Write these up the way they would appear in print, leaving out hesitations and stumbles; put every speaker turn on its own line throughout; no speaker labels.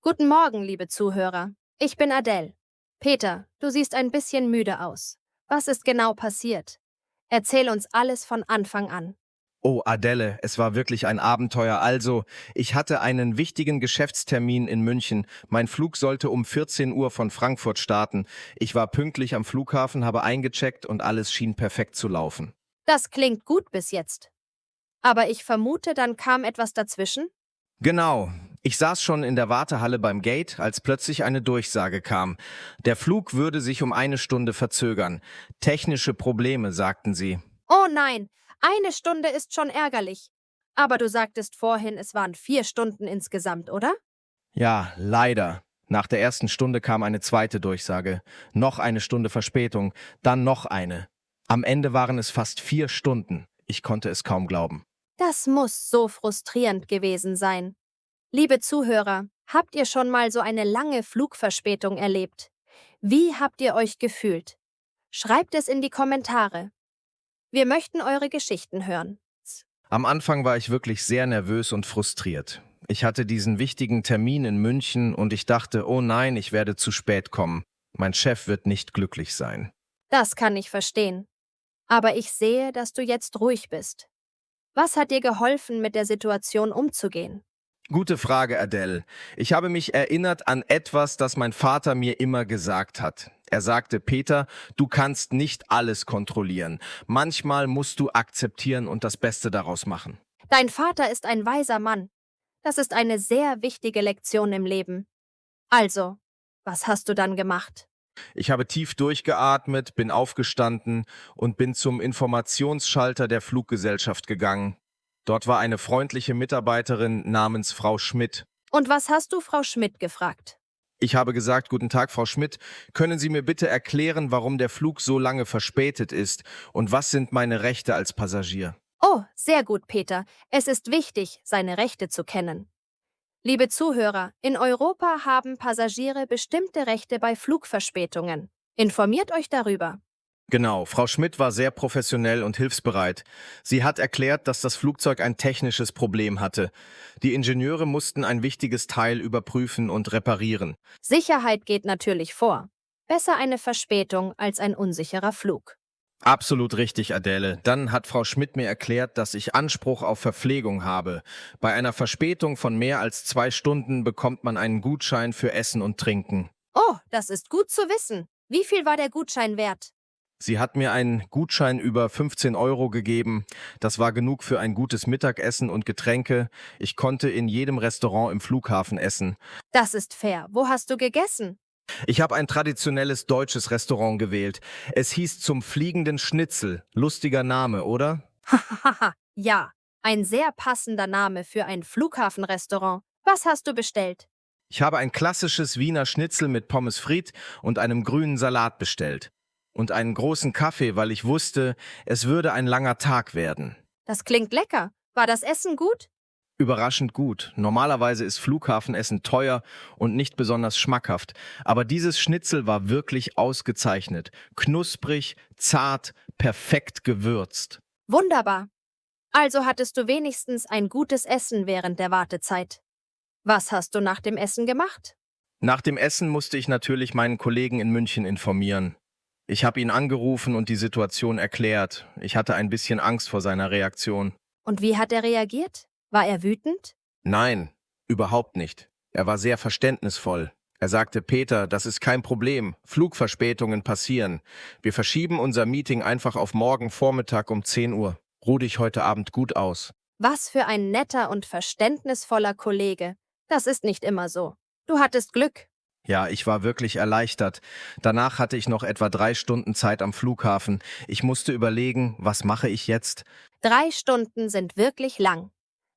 Guten Morgen, liebe Zuhörer. Ich bin Adele. Peter, du siehst ein bisschen müde aus. Was ist genau passiert? Erzähl uns alles von Anfang an.
Oh, Adele, es war wirklich ein Abenteuer. Also, ich hatte einen wichtigen Geschäftstermin in München. Mein Flug sollte um 14 Uhr von Frankfurt starten. Ich war pünktlich am Flughafen, habe eingecheckt und alles schien perfekt zu laufen.
Das klingt gut bis jetzt. Aber ich vermute, dann kam etwas dazwischen?
Genau. Ich saß schon in der Wartehalle beim Gate, als plötzlich eine Durchsage kam. Der Flug würde sich um eine Stunde verzögern. Technische Probleme, sagten sie.
Oh nein, eine Stunde ist schon ärgerlich. Aber du sagtest vorhin, es waren 4 Stunden insgesamt, oder?
Ja, leider. Nach der ersten Stunde kam eine zweite Durchsage. Noch eine Stunde Verspätung, dann noch eine. Am Ende waren es fast 4 Stunden. Ich konnte es kaum glauben.
Das muss so frustrierend gewesen sein. Liebe Zuhörer, habt ihr schon mal so eine lange Flugverspätung erlebt? Wie habt ihr euch gefühlt? Schreibt es in die Kommentare. Wir möchten eure Geschichten hören.
Am Anfang war ich wirklich sehr nervös und frustriert. Ich hatte diesen wichtigen Termin in München und ich dachte, oh nein, ich werde zu spät kommen. Mein Chef wird nicht glücklich sein.
Das kann ich verstehen. Aber ich sehe, dass du jetzt ruhig bist. Was hat dir geholfen, mit der Situation umzugehen?
Gute Frage, Adele. Ich habe mich erinnert an etwas, das mein Vater mir immer gesagt hat. Er sagte, Peter, du kannst nicht alles kontrollieren. Manchmal musst du akzeptieren und das Beste daraus machen.
Dein Vater ist ein weiser Mann. Das ist eine sehr wichtige Lektion im Leben. Also, was hast du dann gemacht?
Ich habe tief durchgeatmet, bin aufgestanden und bin zum Informationsschalter der Fluggesellschaft gegangen. Dort war eine freundliche Mitarbeiterin namens Frau Schmidt.
Und was hast du Frau Schmidt gefragt?
Ich habe gesagt, guten Tag, Frau Schmidt, können Sie mir bitte erklären, warum der Flug so lange verspätet ist und was sind meine Rechte als Passagier?
Oh, sehr gut, Peter. Es ist wichtig, seine Rechte zu kennen. Liebe Zuhörer, in Europa haben Passagiere bestimmte Rechte bei Flugverspätungen. Informiert euch darüber.
Genau, Frau Schmidt war sehr professionell und hilfsbereit. Sie hat erklärt, dass das Flugzeug ein technisches Problem hatte. Die Ingenieure mussten ein wichtiges Teil überprüfen und reparieren.
Sicherheit geht natürlich vor. Besser eine Verspätung als ein unsicherer Flug.
Absolut richtig, Adele. Dann hat Frau Schmidt mir erklärt, dass ich Anspruch auf Verpflegung habe. Bei einer Verspätung von mehr als 2 Stunden bekommt man einen Gutschein für Essen und Trinken.
Oh, das ist gut zu wissen. Wie viel war der Gutschein wert?
Sie hat mir einen Gutschein über 15 Euro gegeben. Das war genug für ein gutes Mittagessen und Getränke. Ich konnte in jedem Restaurant im Flughafen essen.
Das ist fair. Wo hast du gegessen?
Ich habe ein traditionelles deutsches Restaurant gewählt. Es hieß zum fliegenden Schnitzel. Lustiger Name, oder?
Hahaha, ja. Ein sehr passender Name für ein Flughafenrestaurant. Was hast du bestellt?
Ich habe ein klassisches Wiener Schnitzel mit Pommes frites und einem grünen Salat bestellt. Und einen großen Kaffee, weil ich wusste, es würde ein langer Tag werden.
Das klingt lecker. War das Essen gut?
Überraschend gut. Normalerweise ist Flughafenessen teuer und nicht besonders schmackhaft. Aber dieses Schnitzel war wirklich ausgezeichnet. Knusprig, zart, perfekt gewürzt.
Wunderbar. Also hattest du wenigstens ein gutes Essen während der Wartezeit. Was hast du nach dem Essen gemacht?
Nach dem Essen musste ich natürlich meinen Kollegen in München informieren. Ich habe ihn angerufen und die Situation erklärt. Ich hatte ein bisschen Angst vor seiner Reaktion.
Und wie hat er reagiert? War er wütend?
Nein, überhaupt nicht. Er war sehr verständnisvoll. Er sagte, Peter, das ist kein Problem. Flugverspätungen passieren. Wir verschieben unser Meeting einfach auf morgen Vormittag um 10 Uhr. Ruh dich heute Abend gut aus.
Was für ein netter und verständnisvoller Kollege. Das ist nicht immer so. Du hattest Glück.
Ja, ich war wirklich erleichtert. Danach hatte ich noch etwa 3 Stunden Zeit am Flughafen. Ich musste überlegen, was mache ich jetzt?
3 Stunden sind wirklich lang.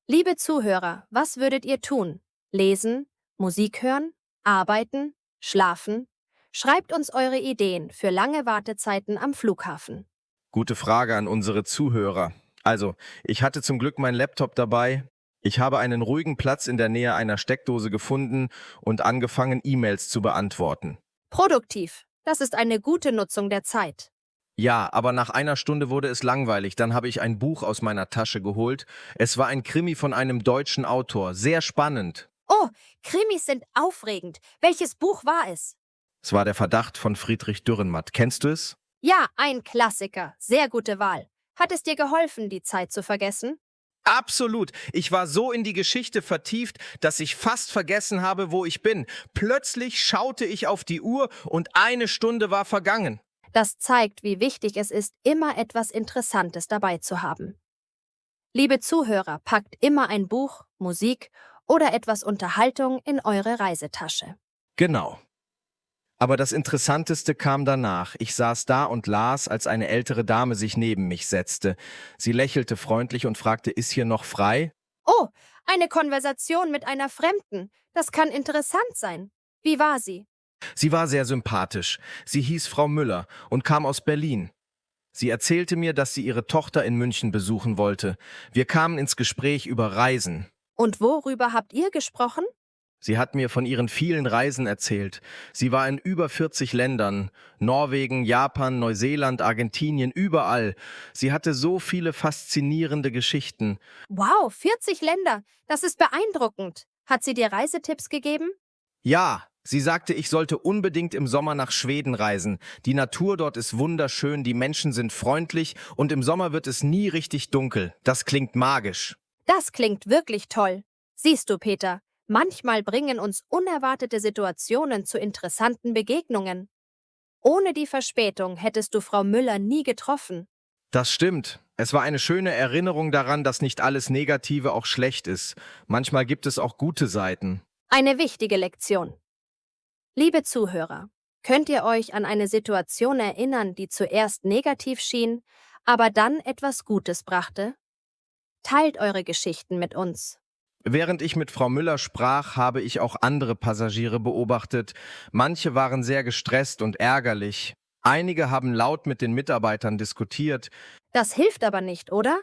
Liebe Zuhörer, was würdet ihr tun? Lesen, Musik hören, arbeiten, schlafen? Schreibt uns eure Ideen für lange Wartezeiten am Flughafen.
Gute Frage an unsere Zuhörer. Also, ich hatte zum Glück meinen Laptop dabei. Ich habe einen ruhigen Platz in der Nähe einer Steckdose gefunden und angefangen, E-Mails zu beantworten.
Produktiv. Das ist eine gute Nutzung der Zeit.
Ja, aber nach einer Stunde wurde es langweilig. Dann habe ich ein Buch aus meiner Tasche geholt. Es war ein Krimi von einem deutschen Autor. Sehr spannend.
Oh, Krimis sind aufregend. Welches Buch war es?
Es war der Verdacht von Friedrich Dürrenmatt. Kennst du es?
Ja, ein Klassiker. Sehr gute Wahl. Hat es dir geholfen, die Zeit zu vergessen?
Absolut. Ich war so in die Geschichte vertieft, dass ich fast vergessen habe, wo ich bin. Plötzlich schaute ich auf die Uhr und eine Stunde war vergangen.
Das zeigt, wie wichtig es ist, immer etwas Interessantes dabei zu haben. Liebe Zuhörer, packt immer ein Buch, Musik oder etwas Unterhaltung in eure Reisetasche.
Genau. Aber das Interessanteste kam danach. Ich saß da und las, als eine ältere Dame sich neben mich setzte. Sie lächelte freundlich und fragte, ist hier noch frei?
Oh, eine Konversation mit einer Fremden. Das kann interessant sein. Wie war sie?
Sie war sehr sympathisch. Sie hieß Frau Müller und kam aus Berlin. Sie erzählte mir, dass sie ihre Tochter in München besuchen wollte. Wir kamen ins Gespräch über Reisen.
Und worüber habt ihr gesprochen?
Sie hat mir von ihren vielen Reisen erzählt. Sie war in über 40 Ländern. Norwegen, Japan, Neuseeland, Argentinien, überall. Sie hatte so viele faszinierende Geschichten.
Wow, 40 Länder. Das ist beeindruckend. Hat sie dir Reisetipps gegeben?
Ja, sie sagte, ich sollte unbedingt im Sommer nach Schweden reisen. Die Natur dort ist wunderschön, die Menschen sind freundlich und im Sommer wird es nie richtig dunkel. Das klingt magisch.
Das klingt wirklich toll. Siehst du, Peter, manchmal bringen uns unerwartete Situationen zu interessanten Begegnungen. Ohne die Verspätung hättest du Frau Müller nie getroffen.
Das stimmt. Es war eine schöne Erinnerung daran, dass nicht alles Negative auch schlecht ist. Manchmal gibt es auch gute Seiten.
Eine wichtige Lektion. Liebe Zuhörer, könnt ihr euch an eine Situation erinnern, die zuerst negativ schien, aber dann etwas Gutes brachte? Teilt eure Geschichten mit uns.
Während ich mit Frau Müller sprach, habe ich auch andere Passagiere beobachtet. Manche waren sehr gestresst und ärgerlich. Einige haben laut mit den Mitarbeitern diskutiert.
Das hilft aber nicht, oder?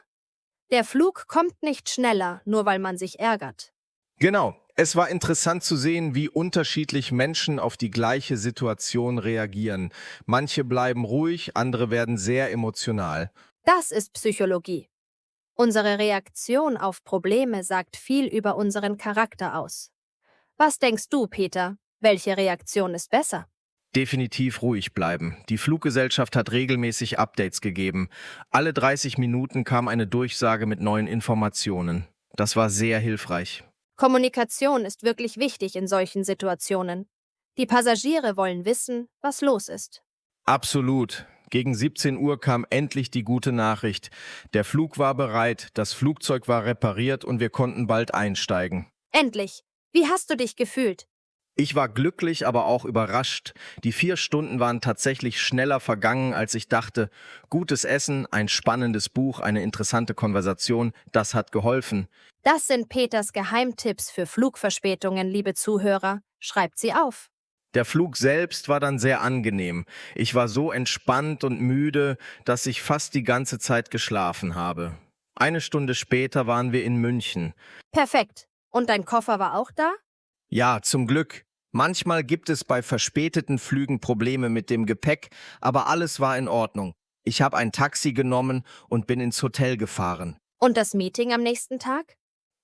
Der Flug kommt nicht schneller, nur weil man sich ärgert.
Genau, es war interessant zu sehen, wie unterschiedlich Menschen auf die gleiche Situation reagieren. Manche bleiben ruhig, andere werden sehr emotional.
Das ist Psychologie. Unsere Reaktion auf Probleme sagt viel über unseren Charakter aus. Was denkst du, Peter? Welche Reaktion ist besser?
Definitiv ruhig bleiben. Die Fluggesellschaft hat regelmäßig Updates gegeben. Alle 30 Minuten kam eine Durchsage mit neuen Informationen. Das war sehr hilfreich.
Kommunikation ist wirklich wichtig in solchen Situationen. Die Passagiere wollen wissen, was los ist.
Absolut. Gegen 17 Uhr kam endlich die gute Nachricht. Der Flug war bereit, das Flugzeug war repariert und wir konnten bald einsteigen.
Endlich! Wie hast du dich gefühlt?
Ich war glücklich, aber auch überrascht. Die 4 Stunden waren tatsächlich schneller vergangen, als ich dachte. Gutes Essen, ein spannendes Buch, eine interessante Konversation, das hat geholfen.
Das sind Peters Geheimtipps für Flugverspätungen, liebe Zuhörer. Schreibt sie auf.
Der Flug selbst war dann sehr angenehm. Ich war so entspannt und müde, dass ich fast die ganze Zeit geschlafen habe. Eine Stunde später waren wir in München.
Perfekt. Und dein Koffer war auch da?
Ja, zum Glück. Manchmal gibt es bei verspäteten Flügen Probleme mit dem Gepäck, aber alles war in Ordnung. Ich habe ein Taxi genommen und bin ins Hotel gefahren.
Und das Meeting am nächsten Tag?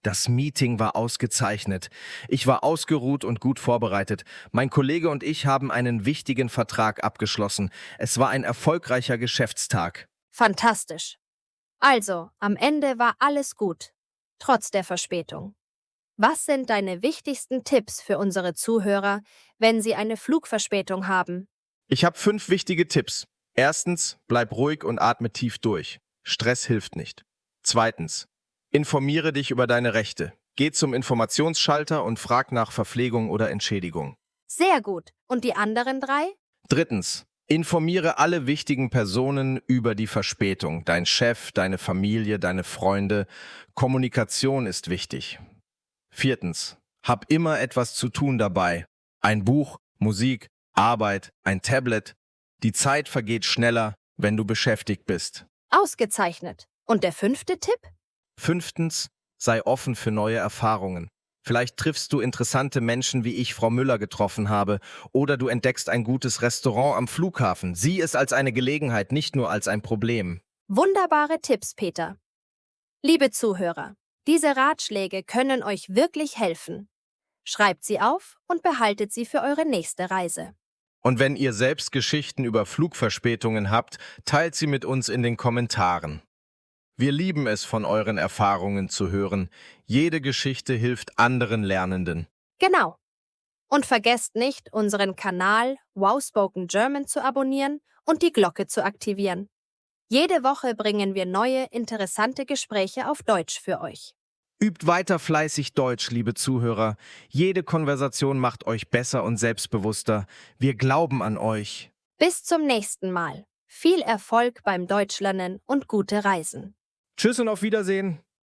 Das Meeting war ausgezeichnet. Ich war ausgeruht und gut vorbereitet. Mein Kollege und ich haben einen wichtigen Vertrag abgeschlossen. Es war ein erfolgreicher Geschäftstag.
Fantastisch. Also, am Ende war alles gut, trotz der Verspätung. Was sind deine wichtigsten Tipps für unsere Zuhörer, wenn sie eine Flugverspätung haben?
Ich habe 5 wichtige Tipps. Erstens, bleib ruhig und atme tief durch. Stress hilft nicht. Zweitens, informiere dich über deine Rechte. Geh zum Informationsschalter und frag nach Verpflegung oder Entschädigung.
Sehr gut. Und die anderen 3?
Drittens, informiere alle wichtigen Personen über die Verspätung. Dein Chef, deine Familie, deine Freunde. Kommunikation ist wichtig. Viertens, hab immer etwas zu tun dabei. Ein Buch, Musik, Arbeit, ein Tablet. Die Zeit vergeht schneller, wenn du beschäftigt bist.
Ausgezeichnet. Und der 5. Tipp?
Fünftens, sei offen für neue Erfahrungen. Vielleicht triffst du interessante Menschen, wie ich Frau Müller getroffen habe, oder du entdeckst ein gutes Restaurant am Flughafen. Sieh es als eine Gelegenheit, nicht nur als ein Problem.
Wunderbare Tipps, Peter. Liebe Zuhörer, diese Ratschläge können euch wirklich helfen. Schreibt sie auf und behaltet sie für eure nächste Reise.
Und wenn ihr selbst Geschichten über Flugverspätungen habt, teilt sie mit uns in den Kommentaren. Wir lieben es, von euren Erfahrungen zu hören. Jede Geschichte hilft anderen Lernenden.
Genau. Und vergesst nicht, unseren Kanal Wow Spoken German zu abonnieren und die Glocke zu aktivieren. Jede Woche bringen wir neue, interessante Gespräche auf Deutsch für euch.
Übt weiter fleißig Deutsch, liebe Zuhörer. Jede Konversation macht euch besser und selbstbewusster. Wir glauben an euch.
Bis zum nächsten Mal. Viel Erfolg beim Deutschlernen und gute Reisen.
Tschüss und auf Wiedersehen.